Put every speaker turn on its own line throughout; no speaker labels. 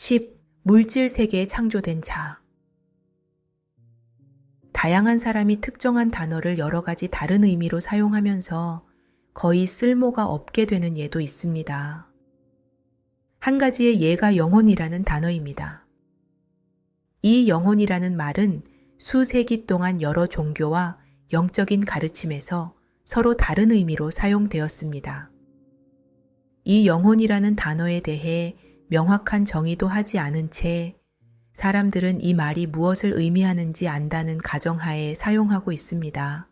10. 물질 세계에 창조된 자. 다양한 사람이 특정한 단어를 여러 가지 다른 의미로 사용하면서 거의 쓸모가 없게 되는 예도 있습니다. 한 가지의 예가 영혼이라는 단어입니다. 이 영혼이라는 말은 수세기 동안 여러 종교와 영적인 가르침에서 서로 다른 의미로 사용되었습니다. 이 영혼이라는 단어에 대해 명확한 정의도 하지 않은 채 사람들은 이 말이 무엇을 의미하는지 안다는 가정하에 사용하고 있습니다.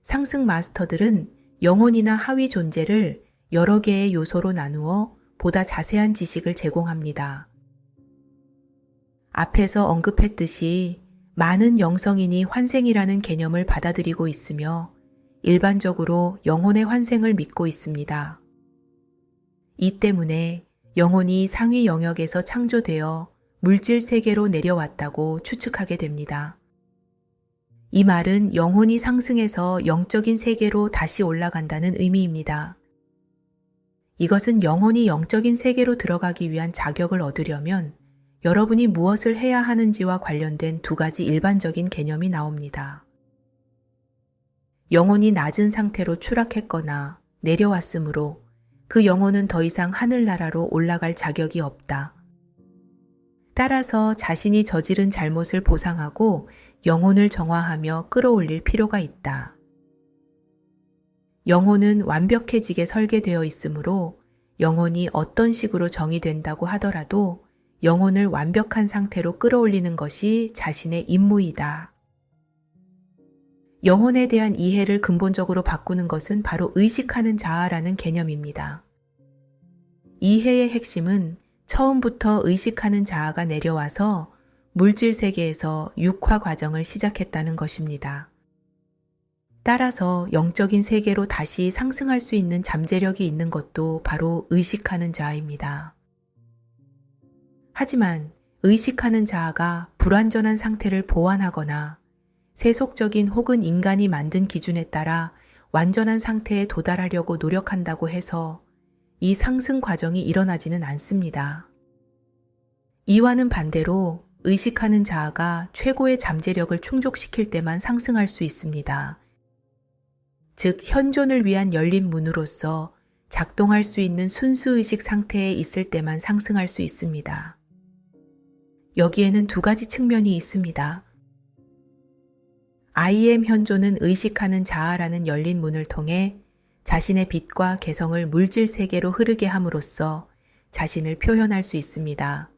상승 마스터들은 영혼이나 하위 존재를 여러 개의 요소로 나누어 보다 자세한 지식을 제공합니다. 앞에서 언급했듯이 많은 영성인이 환생이라는 개념을 받아들이고 있으며 일반적으로 영혼의 환생을 믿고 있습니다. 이 때문에 영혼이 상위 영역에서 창조되어 물질 세계로 내려왔다고 추측하게 됩니다. 이 말은 영혼이 상승해서 영적인 세계로 다시 올라간다는 의미입니다. 이것은 영혼이 영적인 세계로 들어가기 위한 자격을 얻으려면 여러분이 무엇을 해야 하는지와 관련된 두 가지 일반적인 개념이 나옵니다. 영혼이 낮은 상태로 추락했거나 내려왔으므로 그 영혼은 더 이상 하늘나라로 올라갈 자격이 없다. 따라서 자신이 저지른 잘못을 보상하고 영혼을 정화하며 끌어올릴 필요가 있다. 영혼은 완벽해지게 설계되어 있으므로 영혼이 어떤 식으로 정의된다고 하더라도 영혼을 완벽한 상태로 끌어올리는 것이 자신의 임무이다. 영혼에 대한 이해를 근본적으로 바꾸는 것은 바로 의식하는 자아라는 개념입니다. 이해의 핵심은 처음부터 의식하는 자아가 내려와서 물질 세계에서 육화 과정을 시작했다는 것입니다. 따라서 영적인 세계로 다시 상승할 수 있는 잠재력이 있는 것도 바로 의식하는 자아입니다. 하지만 의식하는 자아가 불완전한 상태를 보완하거나 세속적인 혹은 인간이 만든 기준에 따라 완전한 상태에 도달하려고 노력한다고 해서 이 상승 과정이 일어나지는 않습니다. 이와는 반대로 의식하는 자아가 최고의 잠재력을 충족시킬 때만 상승할 수 있습니다. 즉, 현존을 위한 열린 문으로서 작동할 수 있는 순수의식 상태에 있을 때만 상승할 수 있습니다. 여기에는 두 가지 측면이 있습니다. I am 현존은 의식하는 자아라는 열린 문을 통해 자신의 빛과 개성을 물질 세계로 흐르게 함으로써 자신을 표현할 수 있습니다.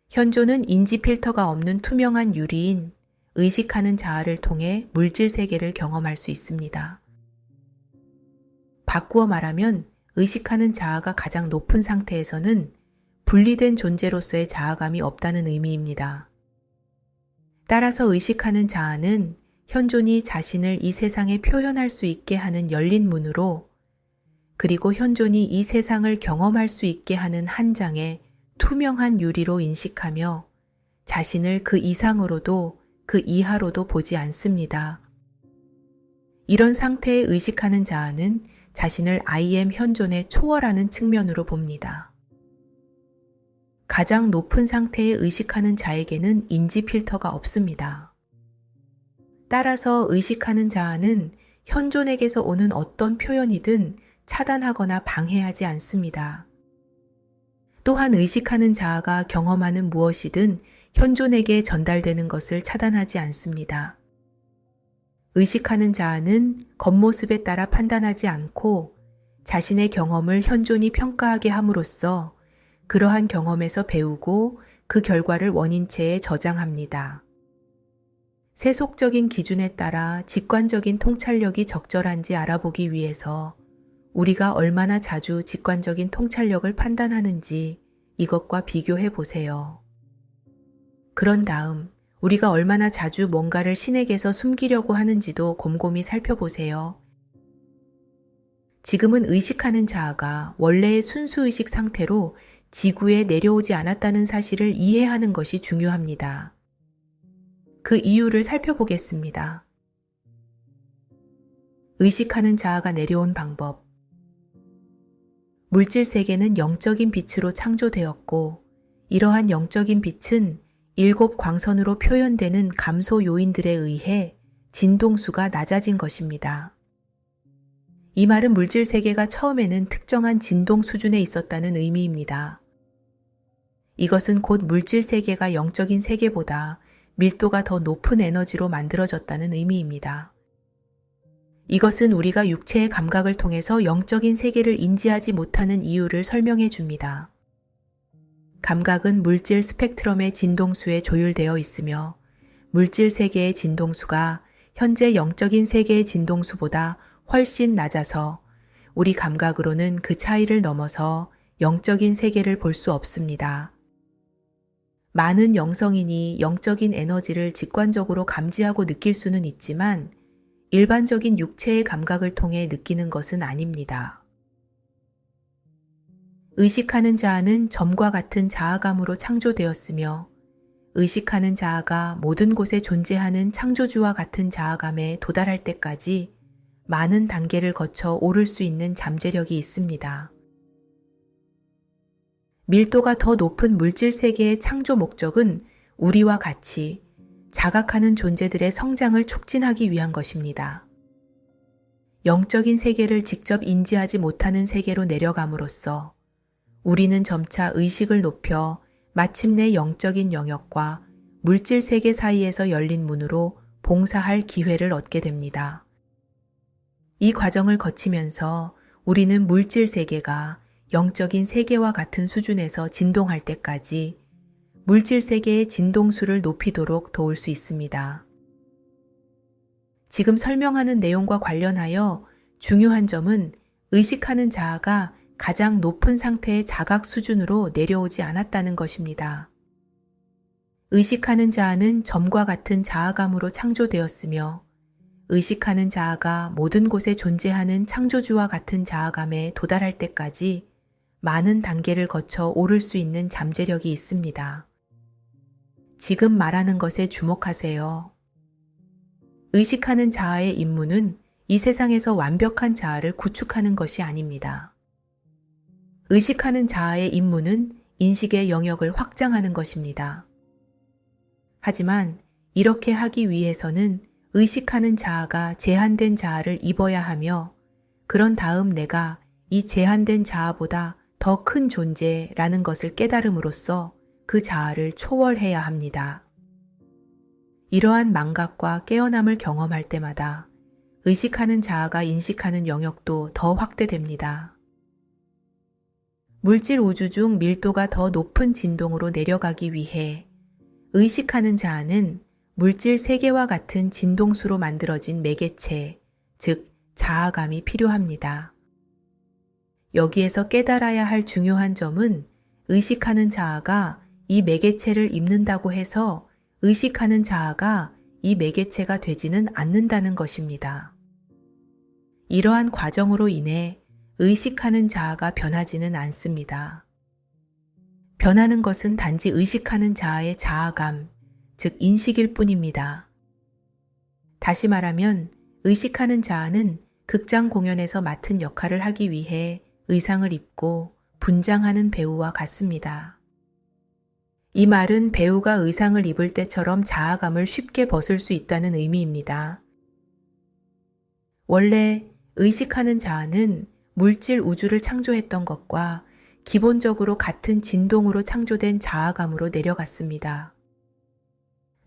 현존은 인지 필터가 없는 투명한 유리인 의식하는 자아를 통해 물질 세계를 경험할 수 있습니다. 바꾸어 말하면 의식하는 자아가 가장 높은 상태에서는 분리된 존재로서의 자아감이 없다는 의미입니다. 따라서 의식하는 자아는 현존이 자신을 이 세상에 표현할 수 있게 하는 열린 문으로, 그리고 현존이 이 세상을 경험할 수 있게 하는 한 장의 투명한 유리로 인식하며 자신을 그 이상으로도 그 이하로도 보지 않습니다. 이런 상태에 의식하는 자아는 자신을 I am 현존에 초월하는 측면으로 봅니다. 가장 높은 상태에 의식하는 자에게는 인지 필터가 없습니다. 따라서 의식하는 자아는 현존에게서 오는 어떤 표현이든 차단하거나 방해하지 않습니다. 또한 의식하는 자아가 경험하는 무엇이든 현존에게 전달되는 것을 차단하지 않습니다. 의식하는 자아는 겉모습에 따라 판단하지 않고 자신의 경험을 현존이 평가하게 함으로써 그러한 경험에서 배우고 그 결과를 원인체에 저장합니다. 세속적인 기준에 따라 직관적인 통찰력이 적절한지 알아보기 위해서 우리가 얼마나 자주 직관적인 통찰력을 판단하는지 이것과 비교해 보세요. 그런 다음 우리가 얼마나 자주 뭔가를 신에게서 숨기려고 하는지도 곰곰이 살펴보세요. 지금은 의식하는 자아가 원래의 순수의식 상태로 지구에 내려오지 않았다는 사실을 이해하는 것이 중요합니다. 그 이유를 살펴보겠습니다. 의식하는 자아가 내려온 방법. 물질 세계는 영적인 빛으로 창조되었고, 이러한 영적인 빛은 7 광선으로 표현되는 감소 요인들에 의해 진동수가 낮아진 것입니다. 이 말은 물질 세계가 처음에는 특정한 진동 수준에 있었다는 의미입니다. 이것은 곧 물질 세계가 영적인 세계보다 밀도가 더 높은 에너지로 만들어졌다는 의미입니다. 이것은 우리가 육체의 감각을 통해서 영적인 세계를 인지하지 못하는 이유를 설명해 줍니다. 감각은 물질 스펙트럼의 진동수에 조율되어 있으며 물질 세계의 진동수가 현재 영적인 세계의 진동수보다 훨씬 낮아서 우리 감각으로는 그 차이를 넘어서 영적인 세계를 볼 수 없습니다. 많은 영성인이 영적인 에너지를 직관적으로 감지하고 느낄 수는 있지만 일반적인 육체의 감각을 통해 느끼는 것은 아닙니다. 의식하는 자아는 점과 같은 자아감으로 창조되었으며 의식하는 자아가 모든 곳에 존재하는 창조주와 같은 자아감에 도달할 때까지 많은 단계를 거쳐 오를 수 있는 잠재력이 있습니다. 밀도가 더 높은 물질 세계의 창조 목적은 우리와 같이 자각하는 존재들의 성장을 촉진하기 위한 것입니다. 영적인 세계를 직접 인지하지 못하는 세계로 내려감으로써 우리는 점차 의식을 높여 마침내 영적인 영역과 물질 세계 사이에서 열린 문으로 봉사할 기회를 얻게 됩니다. 이 과정을 거치면서 우리는 물질 세계가 영적인 세계와 같은 수준에서 진동할 때까지 물질 세계의 진동수를 높이도록 도울 수 있습니다. 지금 설명하는 내용과 관련하여 중요한 점은 의식하는 자아가 가장 높은 상태의 자각 수준으로 내려오지 않았다는 것입니다. 의식하는 자아는 점과 같은 자아감으로 창조되었으며 의식하는 자아가 모든 곳에 존재하는 창조주와 같은 자아감에 도달할 때까지 많은 단계를 거쳐 오를 수 있는 잠재력이 있습니다. 지금 말하는 것에 주목하세요. 의식하는 자아의 임무는 이 세상에서 완벽한 자아를 구축하는 것이 아닙니다. 의식하는 자아의 임무는 인식의 영역을 확장하는 것입니다. 하지만 이렇게 하기 위해서는 의식하는 자아가 제한된 자아를 입어야 하며 그런 다음 내가 이 제한된 자아보다 더 큰 존재라는 것을 깨달음으로써 그 자아를 초월해야 합니다. 이러한 망각과 깨어남을 경험할 때마다 의식하는 자아가 인식하는 영역도 더 확대됩니다. 물질 우주 중 밀도가 더 높은 진동으로 내려가기 위해 의식하는 자아는 물질 세계와 같은 진동수로 만들어진 매개체, 즉 자아감이 필요합니다. 여기에서 깨달아야 할 중요한 점은 의식하는 자아가 이 매개체를 입는다고 해서 의식하는 자아가 이 매개체가 되지는 않는다는 것입니다. 이러한 과정으로 인해 의식하는 자아가 변하지는 않습니다. 변하는 것은 단지 의식하는 자아의 자아감, 즉 인식일 뿐입니다. 다시 말하면 의식하는 자아는 극장 공연에서 맡은 역할을 하기 위해 의상을 입고 분장하는 배우와 같습니다. 이 말은 배우가 의상을 입을 때처럼 자아감을 쉽게 벗을 수 있다는 의미입니다. 원래 의식하는 자아는 물질 우주를 창조했던 것과 기본적으로 같은 진동으로 창조된 자아감으로 내려갔습니다.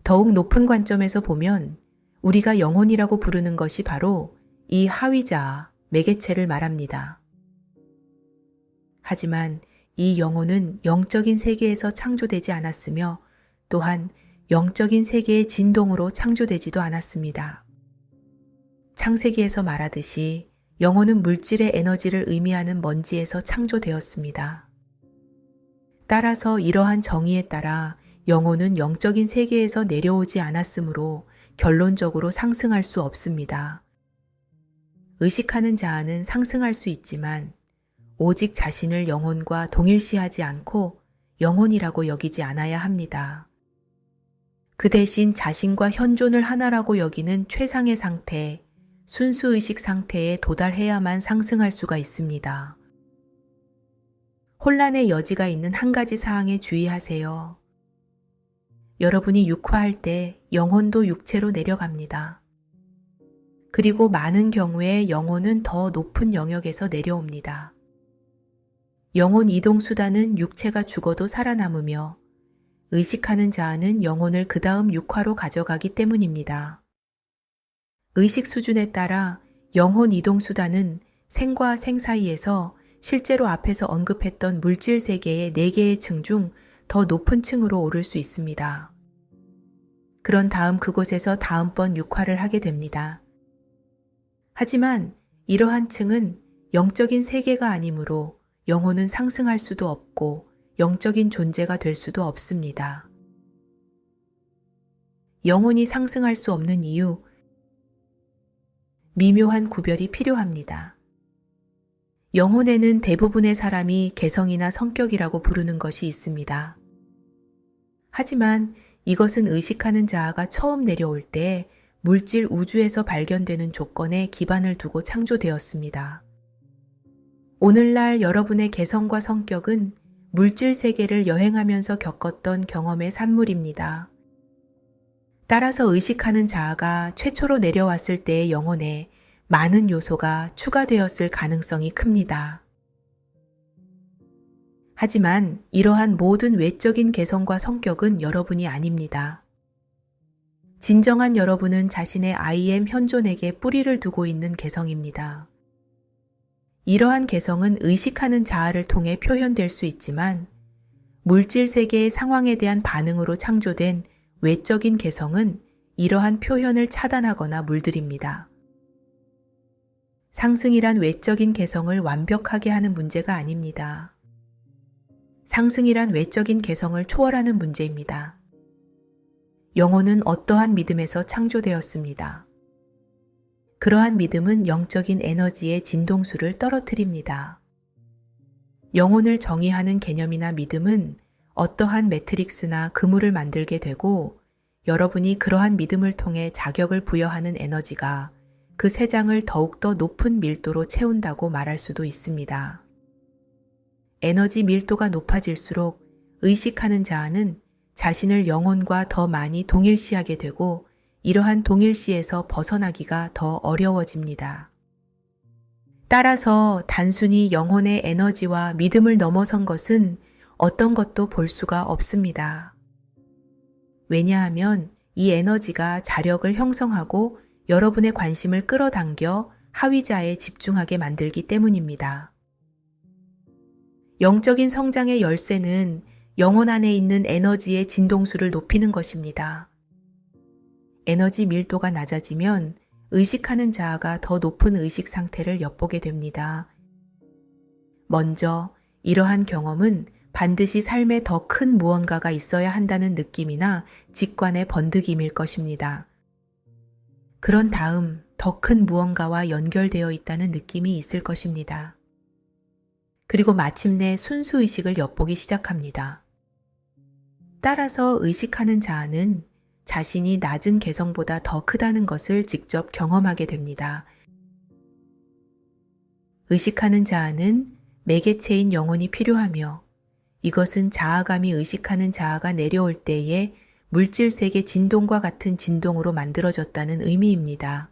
더욱 높은 관점에서 보면 우리가 영혼이라고 부르는 것이 바로 이 하위자아, 매개체를 말합니다. 하지만 이 영혼은 영적인 세계에서 창조되지 않았으며 또한 영적인 세계의 진동으로 창조되지도 않았습니다. 창세기에서 말하듯이 영혼은 물질의 에너지를 의미하는 먼지에서 창조되었습니다. 따라서 이러한 정의에 따라 영혼은 영적인 세계에서 내려오지 않았으므로 결론적으로 상승할 수 없습니다. 의식하는 자아는 상승할 수 있지만 오직 자신을 영혼과 동일시하지 않고 영혼이라고 여기지 않아야 합니다. 그 대신 자신과 현존을 하나라고 여기는 최상의 상태, 순수의식 상태에 도달해야만 상승할 수가 있습니다. 혼란의 여지가 있는 한 가지 사항에 주의하세요. 여러분이 육화할 때 영혼도 육체로 내려갑니다. 그리고 많은 경우에 영혼은 더 높은 영역에서 내려옵니다. 영혼 이동 수단은 육체가 죽어도 살아남으며 의식하는 자아는 영혼을 그 다음 육화로 가져가기 때문입니다. 의식 수준에 따라 영혼 이동 수단은 생과 생 사이에서 실제로 앞에서 언급했던 물질 세계의 4개의 층 중 더 높은 층으로 오를 수 있습니다. 그런 다음 그곳에서 다음번 육화를 하게 됩니다. 하지만 이러한 층은 영적인 세계가 아니므로 영혼은 상승할 수도 없고 영적인 존재가 될 수도 없습니다. 영혼이 상승할 수 없는 이유, 미묘한 구별이 필요합니다. 영혼에는 대부분의 사람이 개성이나 성격이라고 부르는 것이 있습니다. 하지만 이것은 의식하는 자아가 처음 내려올 때 물질 우주에서 발견되는 조건에 기반을 두고 창조되었습니다. 오늘날 여러분의 개성과 성격은 물질 세계를 여행하면서 겪었던 경험의 산물입니다. 따라서 의식하는 자아가 최초로 내려왔을 때의 영혼에 많은 요소가 추가되었을 가능성이 큽니다. 하지만 이러한 모든 외적인 개성과 성격은 여러분이 아닙니다. 진정한 여러분은 자신의 I am 현존에게 뿌리를 두고 있는 개성입니다. 이러한 개성은 의식하는 자아를 통해 표현될 수 있지만 물질 세계의 상황에 대한 반응으로 창조된 외적인 개성은 이러한 표현을 차단하거나 물들입니다. 상승이란 외적인 개성을 완벽하게 하는 문제가 아닙니다. 상승이란 외적인 개성을 초월하는 문제입니다. 영혼은 어떠한 믿음에서 창조되었습니다. 그러한 믿음은 영적인 에너지의 진동수를 떨어뜨립니다. 영혼을 정의하는 개념이나 믿음은 어떠한 매트릭스나 그물을 만들게 되고 여러분이 그러한 믿음을 통해 자격을 부여하는 에너지가 그 세 장을 더욱더 높은 밀도로 채운다고 말할 수도 있습니다. 에너지 밀도가 높아질수록 의식하는 자아는 자신을 영혼과 더 많이 동일시하게 되고 이러한 동일시에서 벗어나기가 더 어려워집니다. 따라서 단순히 영혼의 에너지와 믿음을 넘어선 것은 어떤 것도 볼 수가 없습니다. 왜냐하면 이 에너지가 자력을 형성하고 여러분의 관심을 끌어당겨 하위자에 집중하게 만들기 때문입니다. 영적인 성장의 열쇠는 영혼 안에 있는 에너지의 진동수를 높이는 것입니다. 에너지 밀도가 낮아지면 의식하는 자아가 더 높은 의식 상태를 엿보게 됩니다. 먼저 이러한 경험은 반드시 삶에 더 큰 무언가가 있어야 한다는 느낌이나 직관의 번득임일 것입니다. 그런 다음 더 큰 무언가와 연결되어 있다는 느낌이 있을 것입니다. 그리고 마침내 순수의식을 엿보기 시작합니다. 따라서 의식하는 자아는 자신이 낮은 개성보다 더 크다는 것을 직접 경험하게 됩니다. 의식하는 자아는 매개체인 영혼이 필요하며 이것은 자아감이 의식하는 자아가 내려올 때에 물질세계 진동과 같은 진동으로 만들어졌다는 의미입니다.